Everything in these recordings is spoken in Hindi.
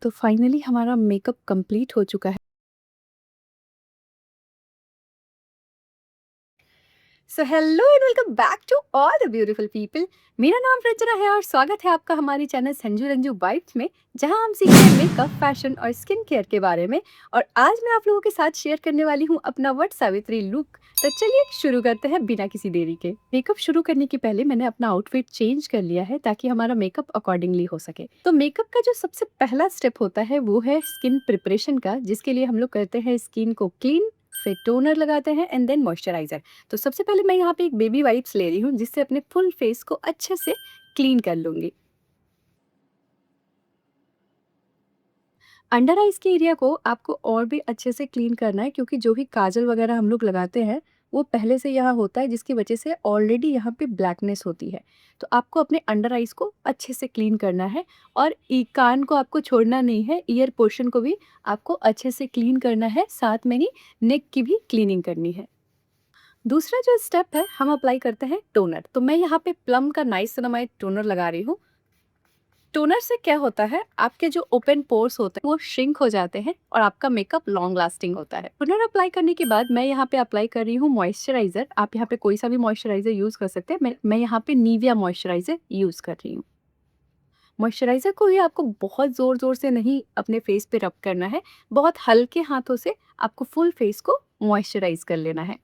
तो फाइनली हमारा मेकअप कंप्लीट हो चुका है। So hello and welcome back to all the beautiful people. मेरा नाम रंजना है और स्वागत है आपका हमारी चैनल संजू रंजू वाइब्स में, जहां हम सीखते हैं मेकअप, फैशन और स्किन केयर के बारे में। और आज मैं आप लोगों के साथ शेयर करने वाली हूं अपना वट सावित्री लुक। तो चलिए शुरू करते हैं बिना किसी देरी के। मेकअप शुरू करने के पहले मैंने अपना आउटफिट चेंज कर लिया है ताकि हमारा मेकअप अकॉर्डिंगली हो सके। तो मेकअप का जो सबसे पहला स्टेप होता है वो है स्किन प्रिपरेशन का, जिसके लिए हम लोग करते हैं स्किन को क्लीन, फिर टोनर लगाते हैं एंड देन मॉइस्चराइजर। तो सबसे पहले मैं यहाँ पे एक बेबी वाइप्स ले रही हूँ, जिससे अपने फुल फेस को अच्छे से क्लीन कर लूंगी। अंडर आइज के एरिया को आपको और भी अच्छे से क्लीन करना है, क्योंकि जो भी काजल वगैरह हम लोग लगाते हैं वो पहले से यहाँ होता है, जिसकी वजह से ऑलरेडी यहाँ पे ब्लैकनेस होती है। तो आपको अपने अंडर आइज को अच्छे से क्लीन करना है। और कान को आपको छोड़ना नहीं है, ईयर पोर्शन को भी आपको अच्छे से क्लीन करना है, साथ में ही नेक की भी क्लीनिंग करनी है। दूसरा जो स्टेप है, हम अप्लाई करते हैं टोनर। तो मैं यहाँ पे प्लम का नाइसिनामाइड टोनर लगा रही हूँ। टोनर से क्या होता है, आपके जो ओपन पोर्स होते हैं वो श्रिंक हो जाते हैं और आपका मेकअप लॉन्ग लास्टिंग होता है। टोनर अप्लाई करने के बाद मैं यहाँ पे अप्लाई कर रही हूँ मॉइस्चराइजर। आप यहाँ पे कोई सा भी मॉइस्चराइजर यूज कर सकते हैं। मैं यहाँ पे निविया मॉइस्चराइजर यूज कर रही हूँ। मॉइस्चराइजर को ही आपको बहुत जोर जोर से नहीं अपने फेस पे रब करना है, बहुत हल्के हाथों से आपको फुल फेस को मॉइस्चराइज कर लेना है।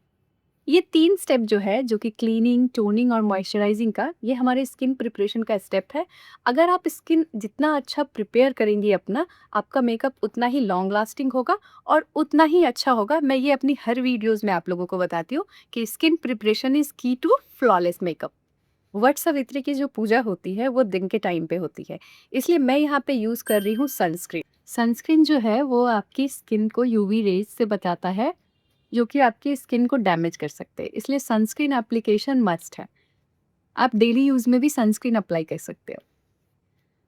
ये 3 स्टेप जो है, जो कि क्लीनिंग, टोनिंग और मॉइस्चराइजिंग का, ये हमारे स्किन प्रिपरेशन का स्टेप है। अगर आप स्किन जितना अच्छा प्रिपेयर करेंगी अपना, आपका मेकअप उतना ही लॉन्ग लास्टिंग होगा और उतना ही अच्छा होगा। मैं ये अपनी हर वीडियोज़ में आप लोगों को बताती हूँ कि skin preparation is key to flawless makeup. Vat Savitri की जो पूजा होती है वो दिन के टाइम पे होती है, इसलिए मैं यहाँ पे यूज़ कर रही हूँ सनस्क्रीन। सनस्क्रीन जो है वो आपकी स्किन को यूवी रेज से बचाता है, जो कि आपकी स्किन को डैमेज कर सकते हैं, इसलिए सनस्क्रीन एप्लीकेशन मस्ट है। आप डेली यूज में भी सनस्क्रीन अप्लाई कर सकते हो।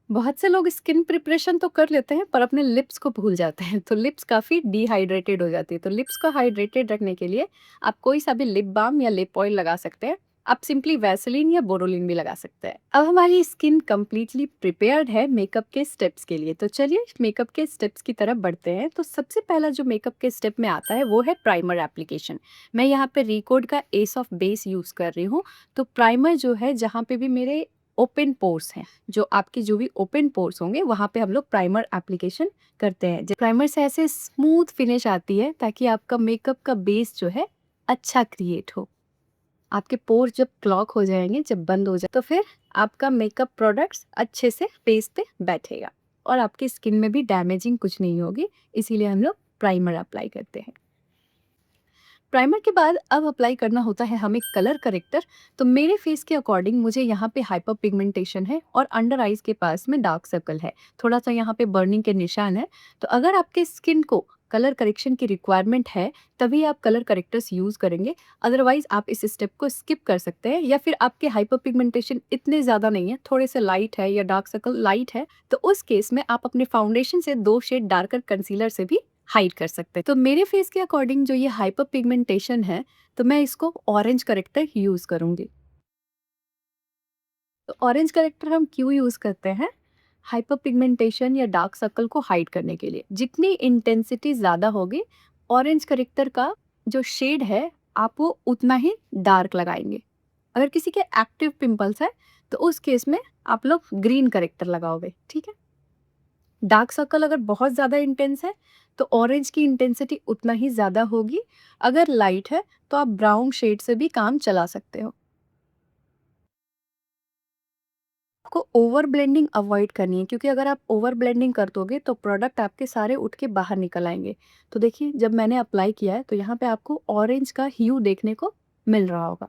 बहुत से लोग स्किन प्रिपरेशन तो कर लेते हैं पर अपने लिप्स को भूल जाते हैं, तो लिप्स काफ़ी डिहाइड्रेटेड हो जाती है। तो लिप्स को हाइड्रेटेड रखने के लिए आप कोई सा भी लिप बाम या लिप ऑयल लगा सकते हैं। आप सिंपली वैसलीन या बोरोलिन भी लगा सकते हैं। अब हमारी स्किन कंप्लीटली प्रिपेयर्ड है मेकअप के स्टेप्स के लिए। तो चलिए मेकअप के स्टेप्स की तरफ बढ़ते हैं। तो सबसे पहला जो मेकअप के स्टेप में आता है वो है प्राइमर एप्लीकेशन। मैं यहाँ पे रिकोड का एस ऑफ बेस यूज़ कर रही हूँ। तो प्राइमर जो है, जहाँ पे भी मेरे ओपन पोर्स हैं, जो आपके जो भी ओपन पोर्स होंगे वहाँ पे हम लोग प्राइमर एप्लीकेशन करते हैं। प्राइमर से ऐसे स्मूथ फिनिश आती है ताकि आपका मेकअप का बेस जो है अच्छा क्रिएट हो। आपके पोर्स जब क्लॉग हो जाएंगे, जब बंद हो जाए, तो फिर आपका मेकअप प्रोडक्ट्स अच्छे से फेस पे बैठेगा और आपकी स्किन में भी डैमेजिंग कुछ नहीं होगी। इसीलिए हम लोग प्राइमर अप्लाई करते हैं। प्राइमर के बाद अब अप्लाई करना होता है हमें कलर करेक्टर। तो मेरे फेस के अकॉर्डिंग मुझे यहाँ पे हाइपर पिगमेंटेशन है और अंडर आइज के पास में डार्क सर्कल है, थोड़ा सा यहाँ पे बर्निंग के निशान है। तो अगर आपके स्किन को कलर करेक्शन की रिक्वायरमेंट है, तभी आप कलर करेक्टर्स यूज़ करेंगे। अदरवाइज आप इस स्टेप को स्किप कर सकते हैं। या फिर आपके हाइपर पिगमेंटेशन इतने ज़्यादा नहीं है, थोड़े से लाइट है या डार्क सर्कल लाइट है, तो उस केस में आप अपने फाउंडेशन से 2 शेड डार्कर कंसीलर से भी हाइड कर सकते हैं। तो मेरे फेस के अकॉर्डिंग जो ये हाइपर पिगमेंटेशन है, तो मैं इसको ऑरेंज करेक्टर यूज करूंगी। तो ऑरेंज करेक्टर हम क्यों यूज करते हैं? हाइपर पिगमेंटेशन या डार्क सर्कल को हाइड करने के लिए। जितनी इंटेंसिटी ज्यादा होगी ऑरेंज करेक्टर का जो शेड है, आप वो उतना ही डार्क लगाएंगे। अगर किसी के एक्टिव पिंपल्स है तो उस केस में आप लोग ग्रीन करेक्टर लगाओगे, ठीक है। डार्क सर्कल अगर बहुत ज़्यादा इंटेंस है तो ऑरेंज की इंटेंसिटी उतना ही ज़्यादा होगी। अगर लाइट है तो आप ब्राउन शेड से भी काम चला सकते हो। आपको ओवर ब्लेंडिंग अवॉइड करनी है, क्योंकि अगर आप ओवर ब्लेंडिंग कर दोगे तो प्रोडक्ट आपके सारे उठ के बाहर निकल आएंगे। तो देखिए, जब मैंने अप्लाई किया है तो यहाँ पे आपको ऑरेंज का ह्यू देखने को मिल रहा होगा।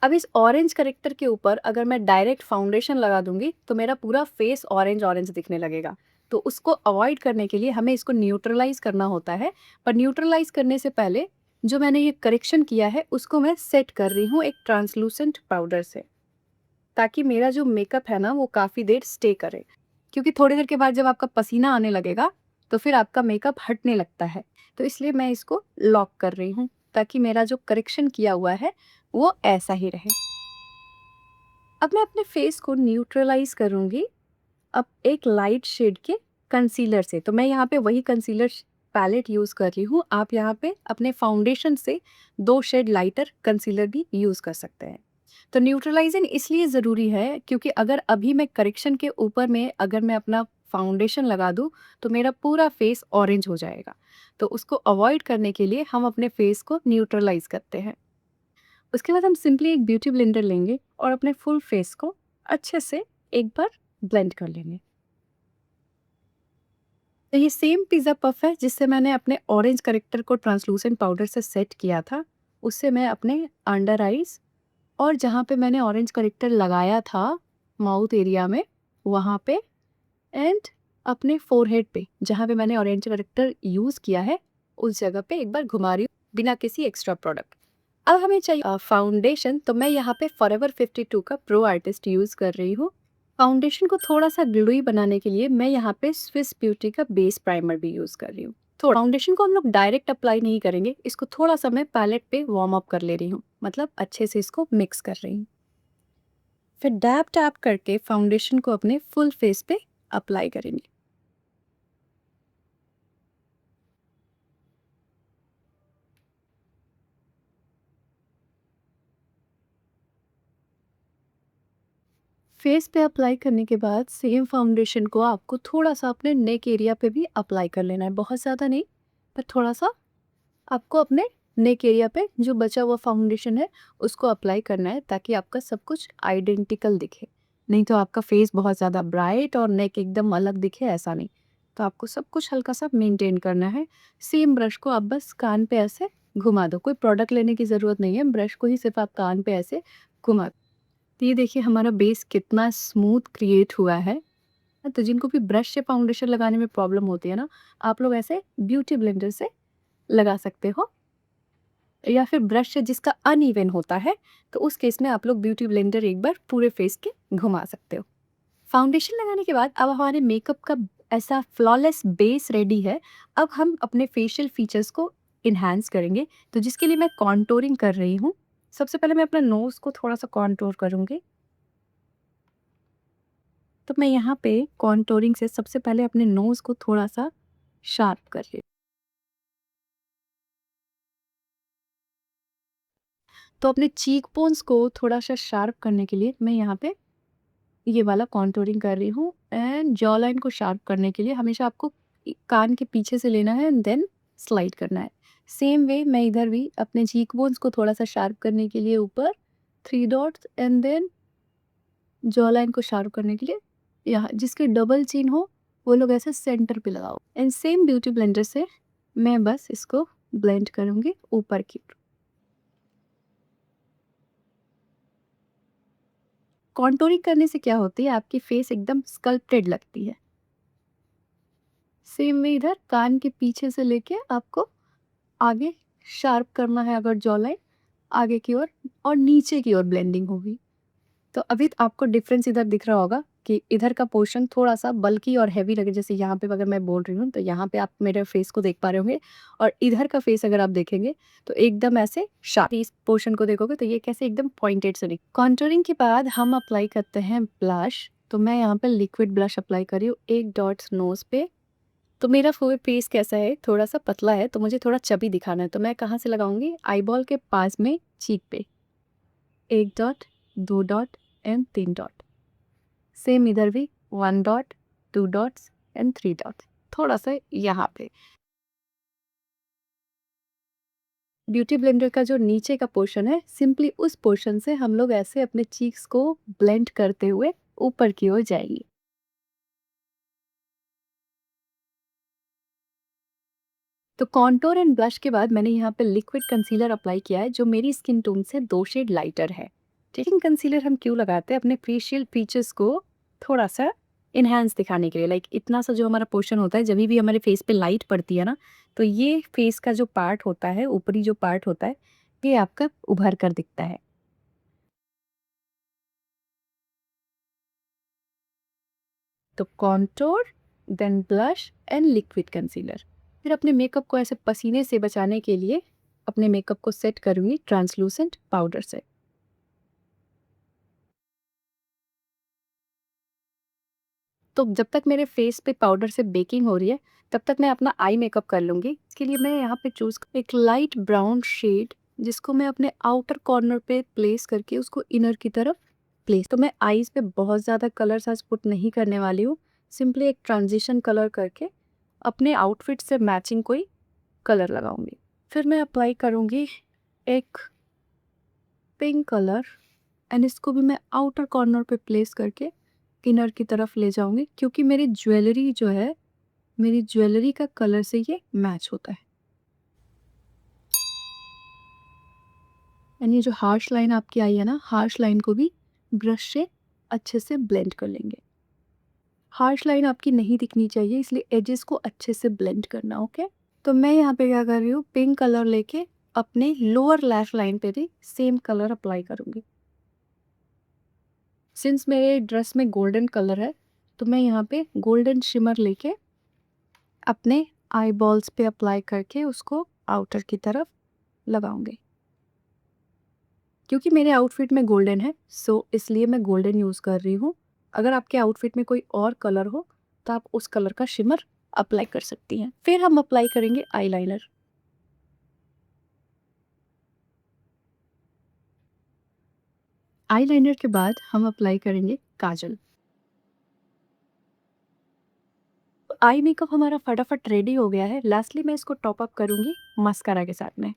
अब इस ऑरेंज करेक्टर के ऊपर अगर मैं डायरेक्ट फाउंडेशन लगा दूंगी तो मेरा पूरा फेस ऑरेंज ऑरेंज दिखने लगेगा। तो उसको अवॉइड करने के लिए हमें इसको न्यूट्रलाइज करना होता है। पर न्यूट्रलाइज करने से पहले जो मैंने ये करेक्शन किया है उसको मैं सेट कर रही हूँ एक ट्रांसलूसेंट पाउडर से, ताकि मेरा जो मेकअप है ना वो काफ़ी देर स्टे करे। क्योंकि थोड़ी देर के बाद जब आपका पसीना आने लगेगा तो फिर आपका मेकअप हटने लगता है। तो इसलिए मैं इसको लॉक कर रही हूँ ताकि मेरा जो करेक्शन किया हुआ है वो ऐसा ही रहे। अब मैं अपने फेस को न्यूट्रलाइज करूंगी। अब एक लाइट शेड के कंसीलर से, तो मैं यहाँ पे वही कंसीलर पैलेट यूज़ कर रही हूँ। आप यहाँ पे अपने फाउंडेशन से 2 शेड लाइटर कंसीलर भी यूज़ कर सकते हैं। तो न्यूट्रलाइज़िंग इसलिए ज़रूरी है क्योंकि अगर अभी मैं करेक्शन के ऊपर में अगर मैं अपना फाउंडेशन लगा दूँ, तो मेरा पूरा फेस ऑरेंज हो जाएगा। तो उसको अवॉइड करने के लिए हम अपने फेस को न्यूट्रलाइज़ करते हैं। उसके बाद हम सिंपली एक ब्यूटी ब्लेंडर लेंगे और अपने फुल फेस को अच्छे से एक बार ब्लेंड कर लेंगे। तो ये सेम पिज़्ज़ा पफ है जिससे मैंने अपने ऑरेंज करेक्टर को ट्रांसलूसेंट पाउडर से सेट किया था, उससे मैं अपने अंडर आइज़ और जहाँ पे मैंने ऑरेंज करेक्टर लगाया था माउथ एरिया में, वहाँ पे एंड अपने फोरहेड पे जहाँ पे मैंने ऑरेंज करेक्टर यूज़ किया है, उस जगह पे एक बार घुमा रही हूँ बिना किसी एक्स्ट्रा प्रोडक्ट। अब हमें चाहिए फाउंडेशन, तो मैं यहाँ पे फॉरएवर 52 का प्रो आर्टिस्ट यूज़ कर रही हूँ। फाउंडेशन को थोड़ा-सा ग्लूई बनाने के लिए मैं यहाँ पे स्विस ब्यूटी का बेस प्राइमर भी यूज़ कर रही हूँ। थोड़ा फाउंडेशन को हम लोग डायरेक्ट अप्लाई नहीं करेंगे, इसको थोड़ा-सा मैं पैलेट पे वार्म अप कर ले रही हूँ, मतलब अच्छे से इसको मिक्स कर रही हूँ। फिर डैब टैप करके फाउंडेशन को अपने फुल फेस पे अप्लाई करेंगे। फेस पे अप्लाई करने के बाद सेम फाउंडेशन को आपको थोड़ा-सा अपने नेक एरिया पे भी अप्लाई कर लेना है, बहुत ज़्यादा नहीं, पर थोड़ा-सा आपको अपने नेक एरिया पे जो बचा हुआ फाउंडेशन है उसको अप्लाई करना है ताकि आपका सब कुछ आइडेंटिकल दिखे। नहीं तो आपका फेस बहुत ज़्यादा ब्राइट और नेक एकदम अलग दिखे, ऐसा नहीं। तो आपको सब कुछ हल्का सा मेंटेन करना है। सेम ब्रश को आप बस कान पे ऐसे घुमा दो, कोई प्रोडक्ट लेने की ज़रूरत नहीं है, ब्रश को ही सिर्फ आप कान पे ऐसे घुमा दो। तो ये देखिए हमारा बेस कितना स्मूथ क्रिएट हुआ है। तो जिनको भी ब्रश से फाउंडेशन लगाने में प्रॉब्लम होती है ना, आप लोग ऐसे ब्यूटी ब्लेंडर से लगा सकते हो, या फिर ब्रश से जिसका अनइवन होता है, तो उस केस में आप लोग ब्यूटी ब्लेंडर एक बार पूरे फेस के घुमा सकते हो। फाउंडेशन लगाने के बाद अब हमारे मेकअप का ऐसा फ्लॉलेस बेस रेडी है। अब हम अपने फेशियल फीचर्स को इन्हांस करेंगे, तो जिसके लिए मैं कॉन्टोरिंग कर रही हूँ। सबसे पहले मैं अपना नोज़ को थोड़ा-सा कॉन्टूर करूँगी। तो मैं यहाँ पे कॉन्टोरिंग से सबसे पहले अपने नोज़ को थोड़ा-सा शार्प कर रही हूँ। तो अपने चीक बोन्स को थोड़ा-सा शार्प करने के लिए मैं यहाँ पे ये वाला कॉन्टूरिंग कर रही हूँ, एंड जॉ लाइन को शार्प करने के लिए हमेशा आपको कान के पीछे से लेना है एंड देन स्लाइड करना है। सेम वे मैं इधर भी अपने चीक बोन्स को थोड़ा-सा शार्प करने के लिए ऊपर 3 dots and then jaw line को शार्प करने के लिए यहाँ जिसके डबल चिन हो वो लोग ऐसे सेंटर पे लगाओ, एंड सेम ब्यूटी ब्लेंडर से मैं बस इसको ब्लेंड करूँगी ऊपर की ओर। कॉन्टूरिंग करने से क्या होती है, आपकी फेस एकदम स्कल्प्टेड लगती है। सेम वे इधर कान के पीछे से लेके आपको आगे शार्प करना है अगर जॉ लाइन, आगे की ओर और नीचे की ओर ब्लेंडिंग होगी। तो अभी आपको डिफरेंस इधर दिख रहा होगा कि इधर का पोर्शन थोड़ा-सा बल्की और हेवी लगे, जैसे यहाँ पे अगर मैं बोल रही हूँ, तो यहाँ पे आप मेरे फेस को देख पा रहे होंगे, और इधर का फेस अगर आप देखेंगे, तो एकदम ऐसे शार्प। इस पोर्शन को देखोगे तो ये कैसे एकदम पॉइंटेड से दिख। कॉन्टूरिंग के बाद हम अप्लाई करते हैं ब्लश, तो मैं यहाँ पे लिक्विड ब्लश अप्लाई कर रही हूँ 1 डॉट्स नोज़ पे। तो मेरा फुल फेस कैसा है, थोड़ा-सा पतला है, तो मुझे थोड़ा चबी दिखाना है, तो मैं कहाँ से लगाऊँगी, आईबॉल के पास में चीक पे 1 dot, 2 dot and 3 dot. Same इधर भी 1 डॉट, 2 डॉट्स एंड 3 डॉट्स, थोड़ा-सा यहाँ पे। ब्यूटी ब्लेंडर का जो नीचे का पोर्शन है, सिंपली उस पोर्शन से हम लोग ऐसे अपने चीक्स को ब्लेंड करते हुए ऊपर की ओर जाएंगे। तो कॉन्टूर एंड ब्लश के बाद मैंने यहाँ पे लिक्विड कंसीलर अप्लाई किया है जो मेरी स्किन टोन से 2 शेड लाइटर है। ठीक है, कंसीलर हम क्यों लगाते हैं, अपने फेशियल फीचर्स को थोड़ा सा इन्हांस दिखाने के लिए। लाइक इतना सा जो हमारा पोर्शन होता है, जब भी हमारे फेस पे लाइट पड़ती है ना, तो ये फेस का जो पार्ट होता है, ऊपरी जो पार्ट होता है, ये आपका उभर कर दिखता है। तो contour, then blush and liquid concealer. फिर अपने मेकअप को ऐसे पसीने से बचाने के लिए अपने मेकअप को सेट करूँगी ट्रांसलूसेंट पाउडर से। तो जब तक मेरे फेस पे पाउडर से बेकिंग हो रही है, तब तक मैं अपना आई मेकअप कर लूँगी। इसके लिए मैं यहाँ पे चूज़ एक लाइट ब्राउन शेड, जिसको मैं अपने आउटर कॉर्नर पे प्लेस करके उसको इनर की तरफ प्लेस, तो मैं आईज़ पे बहुत ज़्यादा कलर्स आज पुट नहीं करने वाली हूँ। सिंपली एक ट्रांजिशन कलर करके अपने आउटफिट से मैचिंग कोई कलर लगाऊंगी। फिर मैं अप्लाई करूँगी एक पिंक कलर, एंड इसको भी मैं आउटर कॉर्नर पे प्लेस करके इनर की तरफ ले जाऊंगी, क्योंकि मेरी ज्वेलरी जो है, मेरी ज्वेलरी का कलर से ये मैच होता है। एंड ये जो हार्श लाइन आपकी आई है ना, हार्श लाइन को भी ब्रश से अच्छे से ब्लेंड कर लेंगे। हार्श लाइन आपकी नहीं दिखनी चाहिए, इसलिए एजेस को अच्छे से ब्लेंड करना। ओके, तो मैं यहाँ पे क्या कर रही हूँ, पिंक कलर लेके अपने लोअर लैश लाइन पे भी सेम कलर अप्लाई करूँगी। सिंस मेरे ड्रेस में गोल्डन कलर है, तो मैं यहाँ पे गोल्डन शिमर लेके अपने आई बॉल्स पे अप्लाई करके उसको आउटर की तरफ लगाऊंगी। क्योंकि मेरे आउटफिट में गोल्डन है, सो इसलिए मैं गोल्डन यूज़ कर रही हूँ। अगर आपके आउटफिट में कोई और कलर हो, तो आप उस कलर का शिमर अप्लाई कर सकती हैं। फिर हम अप्लाई करेंगे आईलाइनर। आईलाइनर के बाद हम अप्लाई करेंगे काजल। आई मेकअप हमारा फटाफट रेडी हो गया है। लास्टली मैं इसको टॉप अप करूंगी मस्कारा के साथ में।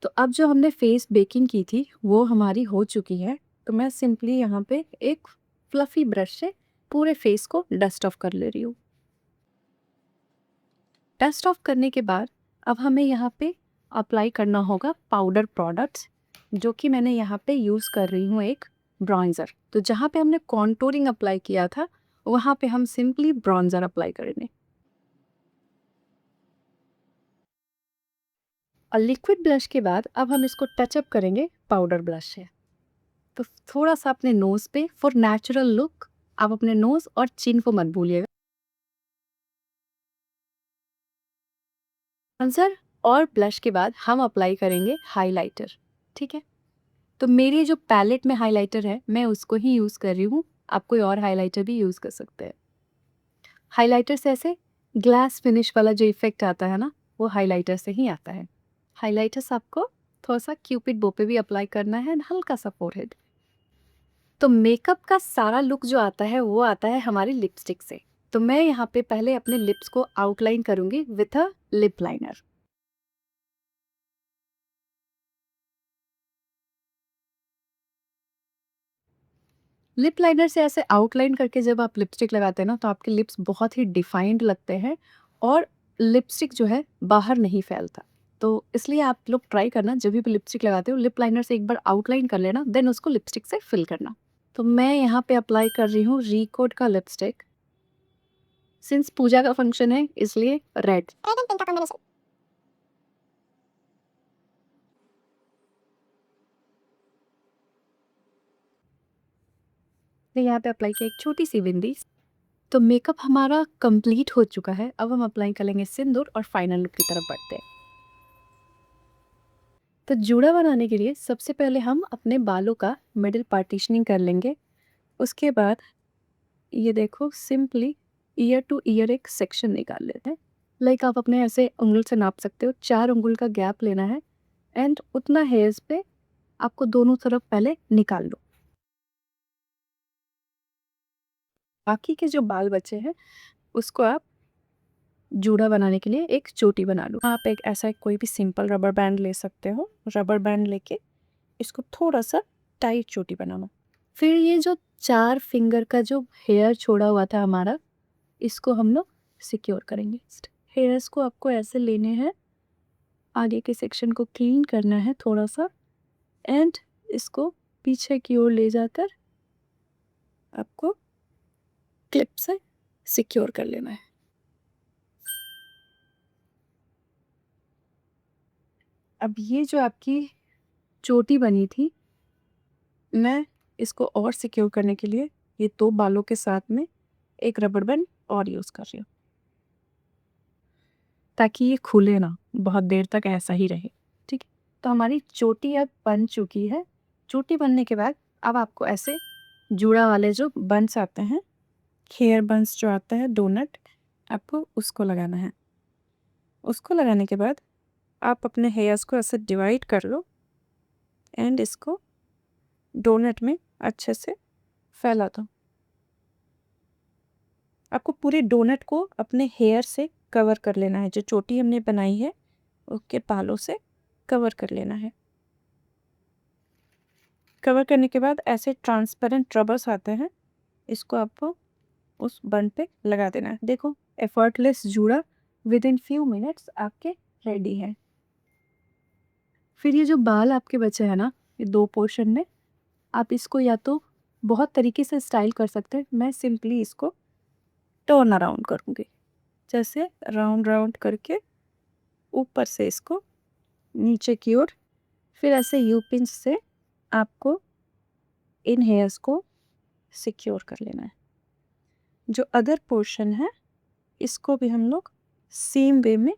तो अब जो हमने फेस बेकिंग की थी वो हमारी हो चुकी है। तो मैं सिंपली यहाँ पे एक फ्लफी ब्रश से पूरे फेस को डस्ट ऑफ कर ले रही हूँ। डस्ट ऑफ करने के बाद अब हमें यहाँ पे अप्लाई करना होगा पाउडर प्रोडक्ट्स, जो कि मैंने यहाँ पे यूज़ कर रही हूँ एक ब्रॉन्ज़र। तो जहाँ पे हमने कॉन्टूरिंग अप्लाई किया था, वहाँ पे हम सिंपली ब्रॉन्ज़र अप्लाई करेंगे। और लिक्विड ब्लश के बाद अब हम इसको टचअप करेंगे पाउडर ब्लश से। तो थोड़ा सा अपने नोज़ पे फॉर नेचुरल लुक आप अपने नोज़ और चिन को मत भूलिएगा। ब्रॉन्ज़र और ब्लश के बाद हम अप्लाई करेंगे हाइलाइटर। ठीक है, तो मेरी जो पैलेट में हाइलाइटर है मैं उसको ही यूज़ कर रही हूँ। आप कोई और हाइलाइटर भी यूज़ कर सकते हैं। हाइलाइटर से ऐसे ग्लास फिनिश वाला जो इफेक्ट आता है ना, वो हाइलाइटर से ही आता है। हाइलाइटर्स आपको थोड़ा सा क्यूपिड बो पे भी अप्लाई करना है, हल्का सा फोरहेड। तो मेकअप का सारा लुक जो आता है वो आता है हमारी लिपस्टिक से। तो मैं यहाँ पे पहले अपने लिप्स को आउटलाइन करूंगी with a lip liner. Lip liner से ऐसे आउटलाइन करके जब आप लिपस्टिक लगाते हैं ना, तो आपके लिप्स बहुत ही डिफाइंड लगते हैं और लिपस्टिक जो है बाहर नहीं फैलता। तो इसलिए आप लोग ट्राई करना, जब भी लिपस्टिक लगाते हो लिप लाइनर से एक बार आउटलाइन कर लेना, देन उसको लिपस्टिक से फिल करना। तो मैं यहाँ पे अप्लाई कर रही हूँ रिकोड का लिपस्टिक। सिंस पूजा का फंक्शन है इसलिए रेड। तो यहाँ पे अप्लाई किया एक छोटी सी बिंदी। तो मेकअप हमारा कंप्लीट हो चुका है। अब हम अप्लाई करेंगे सिंदूर और फाइनल लुक की तरफ बढ़ते हैं। तो जूड़ा बनाने के लिए सबसे पहले हम अपने बालों का मिडिल पार्टीशनिंग कर लेंगे। उसके बाद ये देखो सिंपली ईयर टू ईयर एक सेक्शन निकाल लेते हैं। लाइक आप अपने ऐसे उंगल से नाप सकते हो, 4 उंगल का गैप लेना है एंड उतना हेयर्स पे आपको दोनों तरफ पहले निकाल लो। बाकी के जो बाल बचे हैं उसको आप जूड़ा बनाने के लिए एक चोटी बना लो। आप एक ऐसा कोई भी सिंपल रबर बैंड ले सकते हो। रबर बैंड लेके इसको थोड़ा सा टाइट चोटी बनाना। फिर ये जो 4 फिंगर का जो हेयर छोड़ा हुआ था हमारा, इसको हम लोग सिक्योर करेंगे। हेयर्स को आपको ऐसे लेने हैं, आगे के सेक्शन को क्लीन करना है थोड़ा सा एंड इसको पीछे की ओर ले जाकर आपको क्लिप से सिक्योर कर लेना है। अब ये जो आपकी चोटी बनी थी, मैं इसको और सिक्योर करने के लिए ये 2 बालों के साथ में एक रबर बैंड और यूज़ कर रही हूँ, ताकि ये खुले ना, बहुत देर तक ऐसा ही रहे। ठीक है, तो हमारी चोटी अब बन चुकी है। चोटी बनने के बाद अब आपको ऐसे जूड़ा वाले जो बंस आते हैं, हेयर बंस जो आता है डोनट, आपको उसको लगाना है। उसको लगाने के बाद आप अपने हेयर्स को ऐसे डिवाइड कर लो एंड इसको डोनट में अच्छे से फैला दो। आपको पूरे डोनट को अपने हेयर से कवर कर लेना है। जो चोटी हमने बनाई है उसके बालों से कवर कर लेना है। कवर करने के बाद ऐसे ट्रांसपेरेंट रबर्स आते हैं, इसको आपको उस बन पे लगा देना है। देखो, एफर्टलेस जूड़ा विद इन फ्यू मिनट्स आपके रेडी है। फिर ये जो बाल आपके बचे हैं ना, ये 2 पोर्शन में, आप इसको या तो बहुत तरीके से स्टाइल कर सकते हैं। मैं सिंपली इसको टर्न अराउंड करूँगी, जैसे राउंड राउंड करके ऊपर से इसको नीचे की ओर, फिर ऐसे यू पिंच से आपको इन हेयर्स को सिक्योर कर लेना है। जो अदर पोर्शन है इसको भी हम लोग सेम वे में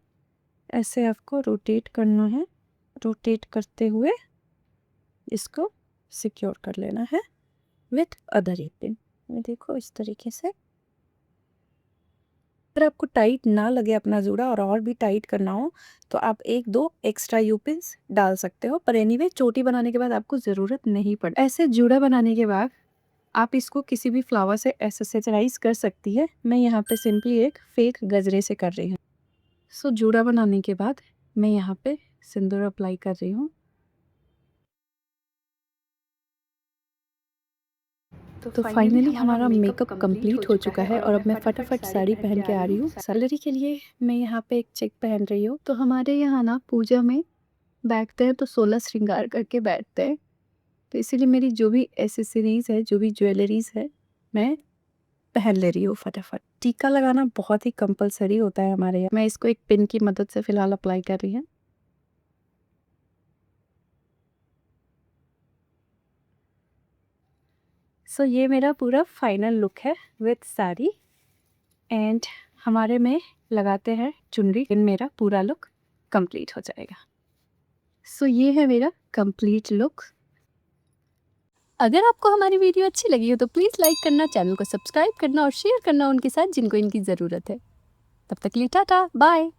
ऐसे आपको रोटेट करना है। रोटेट करते हुए इसको सिक्योर कर लेना है विथ अदर यू पिन। देखो इस तरीके से। अगर आपको टाइट ना लगे अपना जूड़ा और भी टाइट करना हो तो आप 1-2 एक्स्ट्रा यू पिन्स डाल सकते हो, पर एनीवे चोटी बनाने के बाद आपको ज़रूरत नहीं पड़े। ऐसे जूड़ा बनाने के बाद आप इसको किसी भी फ्लावर से एक्सेसराइज कर सकती है। मैं यहाँ पे सिंपली एक फेक गजरे से कर रही हूँ। सो जूड़ा बनाने के बाद मैं यहाँ पे सिंदूर अप्लाई कर रही हूँ। तो फाइनली हमारा मेकअप कंप्लीट हो चुका है और अब मैं फटाफट साड़ी पहन के आ रही हूँ। सैलरी के लिए मैं यहाँ पे एक चेक पहन रही हूँ। तो हमारे यहाँ ना पूजा में बैठते हैं तो 16 श्रृंगार करके बैठते हैं, तो इसीलिए मेरी जो भी एसेसरीज है, जो भी ज्वेलरीज है, मैं पहन ले रही हूँ फटाफट। टीका लगाना बहुत ही कंपलसरी होता है हमारे यहाँ। मैं इसको एक पिन की मदद से फिलहाल अप्लाई कर रही हूँ। सो ये मेरा पूरा फाइनल लुक है विथ साड़ी एंड हमारे में लगाते हैं चुनरी। इन मेरा पूरा लुक कंप्लीट हो जाएगा। सो ये है मेरा कंप्लीट लुक। अगर आपको हमारी वीडियो अच्छी लगी हो तो प्लीज़ लाइक करना, चैनल को सब्सक्राइब करना और शेयर करना उनके साथ जिनको इनकी ज़रूरत है। तब तक के लिए टाटा बाय।